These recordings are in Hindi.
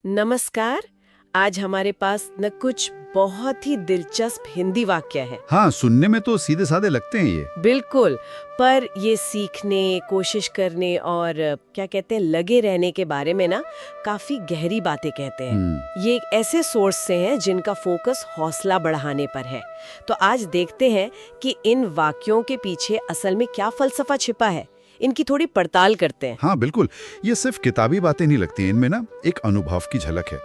नमस्कार। आज हमारे पास न कुछ बहुत ही दिलचस्प हिंदी वाक्य है। हाँ, सुनने में तो सीधे साधे लगते हैं ये। बिल्कुल, पर ये सीखने, कोशिश करने और क्या कहते हैं लगे रहने के बारे में ना काफी गहरी बातें कहते हैं। ये एक ऐसे सोर्स से हैं जिनका फोकस हौसला बढ़ाने पर है। तो आज देखते हैं कि इन वाक्यों के पीछे असल में क्या फलसफा छिपा है। इनकी थोड़ी पड़ताल करते हैं। हाँ बिल्कुल, ये सिर्फ किताबी बातें नहीं लगती हैं, इनमें ना एक अनुभव की झलक है।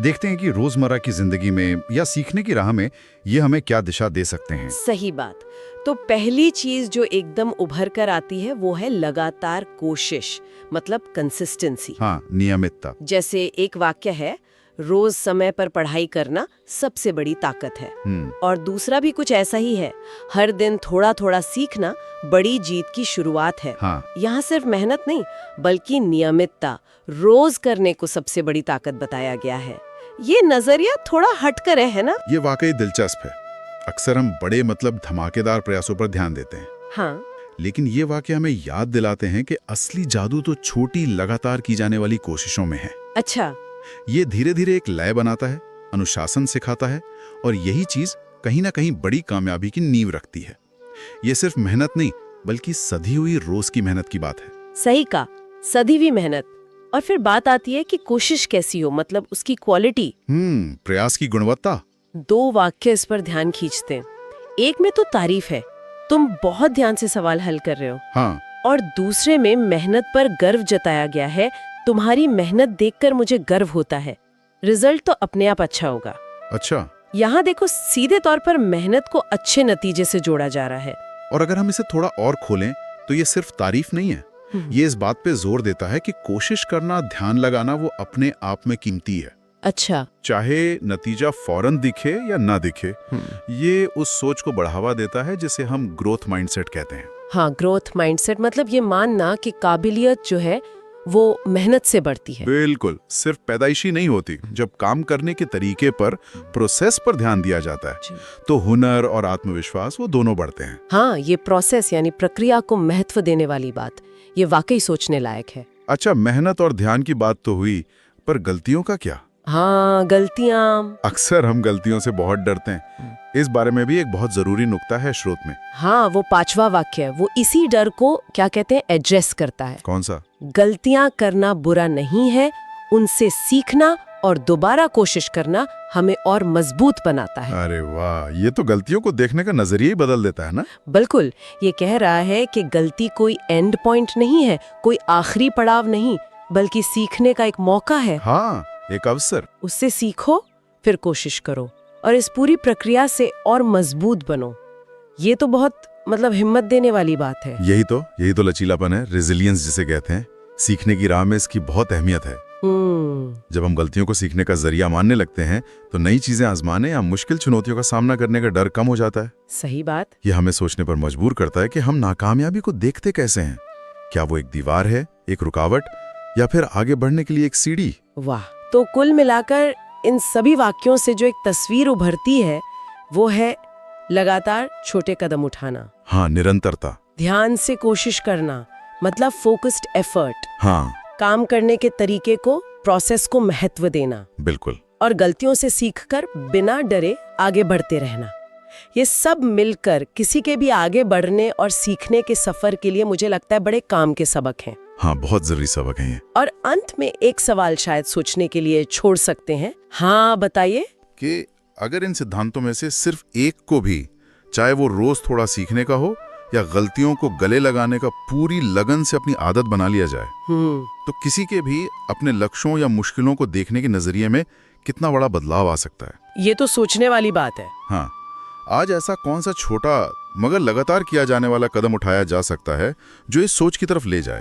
देखते हैं कि रोजमर्रा की जिंदगी में या सीखने की राह में ये हमें क्या दिशा दे सकते हैं। सही बात। तो पहली चीज जो एकदम उभर कर आती है वो है लगातार कोशिश, मतलब कंसिस्टेंसी। हाँ, नियमितता। जैसे एक वाक्य है, रोज समय पर पढ़ाई करना सबसे बड़ी ताकत है। और दूसरा भी कुछ ऐसा ही है, हर दिन थोड़ा थोड़ा सीखना बड़ी जीत की शुरुआत है। हाँ। यहाँ सिर्फ मेहनत नहीं बल्कि नियमितता, रोज करने को सबसे बड़ी ताकत बताया गया है। ये नजरिया थोड़ा हटकर है ना? ये वाकई दिलचस्प है। अक्सर हम बड़े मतलब धमाकेदार प्रयासों पर ध्यान देते हैं। हाँ, लेकिन ये वाकया हमें याद दिलाते हैं कि असली जादू तो छोटी लगातार की जाने वाली कोशिशों में है। अच्छा। ये धीरे धीरे एक लय बनाता है, अनुशासन सिखाता है और यही चीज कहीं ना कहीं बड़ी कामयाबी की नींव रखती है। ये सिर्फ मेहनत नहीं बल्कि सधी हुई रोज की मेहनत की बात है। सही कहा, सधी हुई मेहनत। और फिर बात आती है कि कोशिश कैसी हो, मतलब उसकी क्वालिटी। प्रयास की गुणवत्ता। दो वाक्य इस पर ध्यान खींचते हैं। एक में तो तारीफ है, तुम बहुत ध्यान से सवाल हल कर रहे हो। हाँ। और दूसरे में मेहनत पर गर्व जताया गया है, तुम्हारी मेहनत देखकर मुझे गर्व होता है, रिजल्ट तो अपने आप अच्छा होगा। अच्छा। यहाँ देखो, सीधे तौर पर मेहनत को अच्छे नतीजे से जोड़ा जा रहा है। और अगर हम इसे थोड़ा और खोलें तो ये सिर्फ तारीफ नहीं है, ये इस बात पे जोर देता है कि कोशिश करना, ध्यान लगाना वो अपने आप में कीमती है। अच्छा। चाहे नतीजा फौरन दिखे या ना दिखे, ये उस सोच को बढ़ावा देता है जिसे हम ग्रोथ माइंडसेट कहते हैं। हाँ, ग्रोथ माइंडसेट मतलब ये मानना कि काबिलियत जो है वो मेहनत से बढ़ती है। बिल्कुल, सिर्फ पैदाइशी नहीं होती। जब काम करने के तरीके पर, प्रोसेस पर ध्यान दिया जाता है तो हुनर और आत्मविश्वास वो दोनों बढ़ते हैं। हाँ, ये प्रोसेस यानी प्रक्रिया को महत्व देने वाली बात, ये वाकई सोचने लायक है। अच्छा, मेहनत और ध्यान की बात तो हुई, पर गलतियों का क्या? हाँ, गलतियाँ। अक्सर हम गलतियों से बहुत डरते हैं। इस बारे में भी एक बहुत जरूरी नुक्ता है स्रोत में। हाँ, वो 5वां वाक्य है, वो इसी डर को क्या कहते हैं एड्रेस करता है। कौन सा? गलतियां करना बुरा नहीं है, उनसे सीखना और दोबारा कोशिश करना हमें और मजबूत बनाता है। अरे वाह, ये तो गलतियों को देखने का नजरिया ही बदल देता है ना। बिल्कुल, ये कह रहा है कि गलती कोई एंड पॉइंट नहीं है, कोई आखिरी पड़ाव नहीं, बल्कि सीखने का एक मौका है। हाँ, एक अवसर। उससे सीखो, फिर कोशिश करो और इस पूरी प्रक्रिया से और मजबूत बनो। ये तो बहुत मतलब हिम्मत देने वाली बात है। यही तो लचीलापन है, रेजिलियंस जिसे कहते हैं। सीखने की राह में इसकी बहुत अहमियत है। जब हम गलतियों को सीखने का जरिया मानने लगते हैं तो नई चीजें आजमाने या मुश्किल चुनौतियों का सामना करने का डर कम हो जाता है। सही बात। ये हमें सोचने पर मजबूर करता है कि हम नाकामयाबी को देखते कैसे हैं। क्या वो एक दीवार है, एक रुकावट, या फिर आगे बढ़ने के लिए एक सीढ़ी? वाह। तो कुल मिलाकर इन सभी वाक्यों से जो एक तस्वीर उभरती है वो है लगातार छोटे कदम उठाना। हाँ, निरंतरता। ध्यान से कोशिश करना, मतलब फोकस्ड एफर्ट। हाँ, काम करने के तरीके को, प्रोसेस को महत्व देना। बिल्कुल। और गलतियों से सीखकर बिना डरे आगे बढ़ते रहना। ये सब मिलकर किसी के भी आगे बढ़ने और सीखने के सफर के लिए मुझे लगता है बड़े काम के सबक हैं। हाँ, बहुत जरूरी सबक हैं ये। और अंत में एक सवाल शायद सोचने के लिए छोड़ सकते हैं। हाँ, बताइए। कि अगर इन सिद्धांतों में से सिर्फ एक को भी, चाहे वो रोज थोड़ा सीखने का हो या गलतियों को गले लगाने का, पूरी लगन से अपनी आदत बना लिया जाए, तो किसी के भी अपने लक्ष्यों या मुश्किलों को देखने के नजरिए में कितना बड़ा बदलाव आ सकता है। ये तो सोचने वाली बात है। हाँ, आज ऐसा कौन सा छोटा मगर लगातार किया जाने वाला कदम उठाया जा सकता है जो इस सोच की तरफ ले जाए